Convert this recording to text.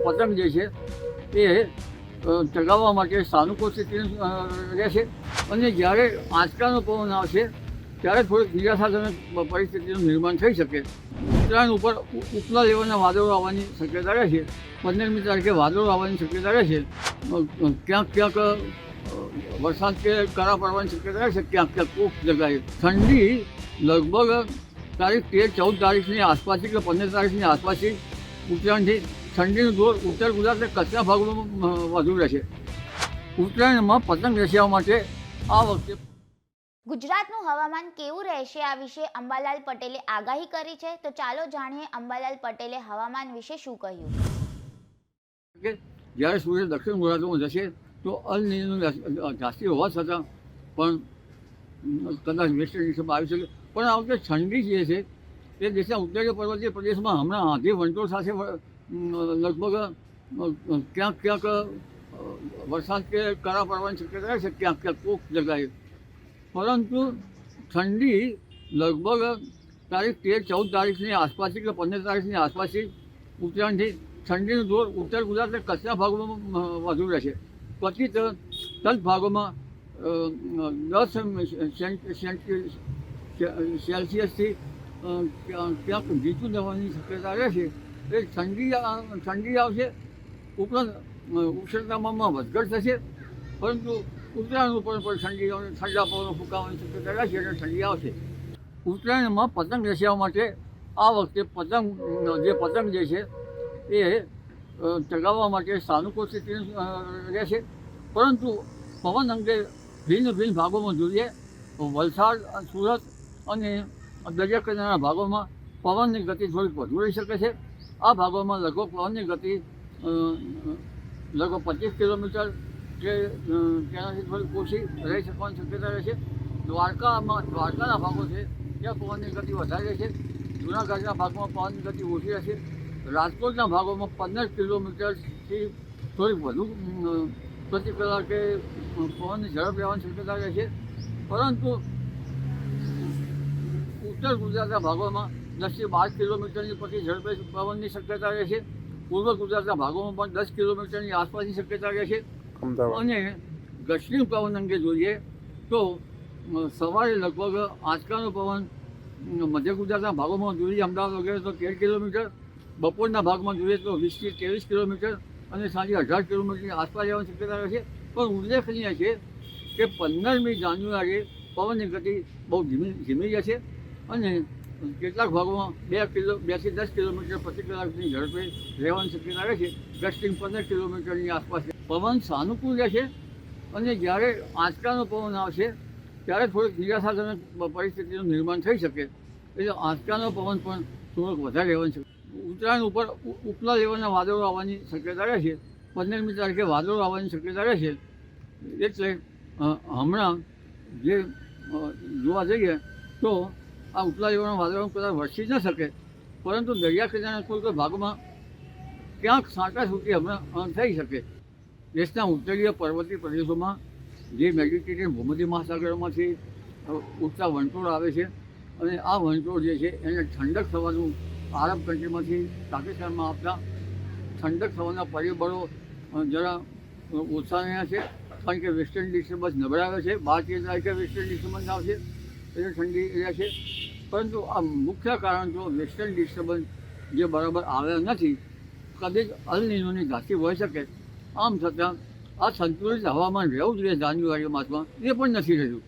પતંગ જે છે એ ચગાવવા માટે સાનુકૂળ સ્થિતિ રહેશે અને જ્યારે આંચકાનો પવન આવશે ત્યારે થોડીક નિરાશાજનક પરિસ્થિતિનું નિર્માણ થઈ શકે. ઉત્તરાયણ ઉપર ઉપલા લેવલના વાદળો આવવાની શક્યતા રહે છે. 15મી તારીખે વાદળો આવવાની શક્યતા રહે છે. ક્યાંક વરસાદ કે કરા પડવાની શક્યતા રહે છે. ક્યાંક કોક જગ્યાએ ઠંડી લગભગ તારીખ 13-14 તારીખની આસપાસથી કે 15 તારીખની આસપાસથી ઉત્તરાયણથી ઠંડીનું જોર ઉત્તર ગુજરાત અને કચ્છના ભાગોમાં વધુ રહેશે. ઉત્તરાયણમાં પતંગ રસિયાઓ માટે આ વખતે ગુજરાતનું હવામાન કેવું રહેશે આ વિશે અંબાલાલ પટેલે આગાહી કરી છે. તો ચાલો જાણીએ અંબાલાલ પટેલે હવામાન વિશે શું કહ્યું. જ્યારે સૂર્ય દક્ષિણ ગોળાર્ધમાં જશે તો અલ નીનોનું જાસ્તી હોવા છતાં પણ કદાચ વેસ્ટર્ન ડિસ્ટર્બન્સ આવી શકે. પણ આ વખતે ઠંડી જે છે તે દેશના ઉત્તરીય પર્વતીય પ્રદેશમાં હમણાં આંધી વંટોળ સાથે લગભગ ક્યાંક વરસાદ કે કરા પડવાની શક્યતા રહે છે. ક્યાંક કોક જગ્યાએ પરંતુ ઠંડી લગભગ તારીખ 13-14 તારીખની આસપાસથી કે 15 તારીખની આસપાસથી ઉત્તરાયણથી ઠંડીનું જોર ઉત્તર ગુજરાત અને કચ્છના ભાગોમાં વધુ રહેશે. પછી તદ ભાગોમાં 10 સેલ્સિયસથી ક્યાંક નીચું જવાની શક્યતા રહેશે. એ ઠંડી આવશે ઉપરાંત ઉષ્ણતામાનમાં વધઘટ થશે. પરંતુ ઉત્તરાયણ ઉપર પણ ઠંડા પવનો ફૂંકાવાની શક્યતા રહેશે અને ઠંડી આવશે. ઉત્તરાયણમાં પતંગ રસિયાઓ માટે આ વખતે પતંગ જે છે એ ચગાવવા માટે સાનુકૂળ સ્થિતિ રહેશે. પરંતુ પવન અંગે ભિન્ન ભાગોમાં જોઈએ તો વલસાડ, સુરત અને દરિયા કિનારાના ભાગોમાં પવનની ગતિ થોડીક વધુ રહી શકે છે. આ ભાગોમાં લગભગ પવનની ગતિ લગભગ 25 કિલોમીટર કે તેનાથી થોડીક ઓછી રહી શકવાની શક્યતા રહેશે. દ્વારકાના ભાગો છે ત્યાં પવનની ગતિ વધારે રહેશે. જૂનાગઢના ભાગમાં પવનની ગતિ ઓછી રહેશે. રાજકોટના ભાગોમાં 15 કિલોમીટરથી થોડીક વધુ પ્રતિ કલાકે પવનની ઝડપ રહેવાની શક્યતા રહેશે. પરંતુ ઉત્તર ગુજરાતના ભાગોમાં 10થી 12 કિલોમીટરની પ્રતિ ઝડપે પવનની શક્યતા રહેશે. પૂર્વ ગુજરાતના ભાગોમાં પણ 10 કિલોમીટરની આસપાસની શક્યતા રહેશે. અને દક્ષિણ પવન અંગે જોઈએ તો સવારે લગભગ આંચકાનો પવન મધ્ય ગુજરાતના ભાગોમાં જોઈએ અમદાવાદ વગેરે તો 13 કિલોમીટર, બપોરના ભાગમાં જોઈએ તો 20થી 23 કિલોમીટર અને સાંજે 18 કિલોમીટરની આસપાસ રહેવાની શક્યતા રહેશે. પણ ઉલ્લેખનીય છે કે 15મી જાન્યુઆરીએ પવનની ગતિ બહુ ધીમી રહેશે અને કેટલાક ભાગોમાં 2 થી 10 કિલોમીટર પ્રતિ કલાકની ઝડપે રહેવાની શક્યતા રહેશે. ગસ્ટિંગ 15 કિલોમીટરની આસપાસ પવન સાનુકૂળ રહેશે અને જ્યારે આંચકાનો પવન આવશે ત્યારે થોડીક નિરાશાજનક પરિસ્થિતિનું નિર્માણ થઈ શકે. એટલે આંચકાનો પવન પણ થોડોક વધારે રહેવાની શકે. ઉત્તરાયણ ઉપર ઉપલા લેવલના વાદળો આવવાની શક્યતા રહેશે. 15મી તારીખે વાદળો આવવાની શક્યતા રહેશે. એટલે હમણાં જે જોવા જઈએ તો આ ઉપલા લેવલના વાદળો કદાચ વરસી ન શકે પરંતુ દરિયા કિનારાના કોઈ ભાગમાં ક્યાંક છાંટાછૂટી હમણાં થઈ શકે. દેશના ઉત્તરીય પર્વતીય પ્રદેશોમાં જે મેડિટેરિયન ભૂમધ્ય મહાસાગરમાંથી ઉઠતા વંટોળ આવે છે અને આ વંટોળ જે છે એને ઠંડક થવાનું આરબ કન્ટ્રીમાંથી પાકિસ્તાનમાં આવતા ઠંડક થવાના પરિબળો જરા ઓછા રહ્યા છે. કારણ કે વેસ્ટર્ન ડિસ્ટર્બન્સ નબળાવે છે. 12 તારીખે વેસ્ટર્ન ડિસ્ટર્બન્સ આવશે એટલે ઠંડી રહેશે. પરંતુ આ મુખ્ય કારણ તો વેસ્ટર્ન ડિસ્ટર્બન્સ જે બરાબર આવ્યા નથી. કદાચ અલ નીનોની ઘાટી હોઈ શકે. આમ છતાં આ સંતુલિત હવામાન રહેવું જોઈએ જાન્યુઆરી માસમાં, એ પણ નથી રહ્યું.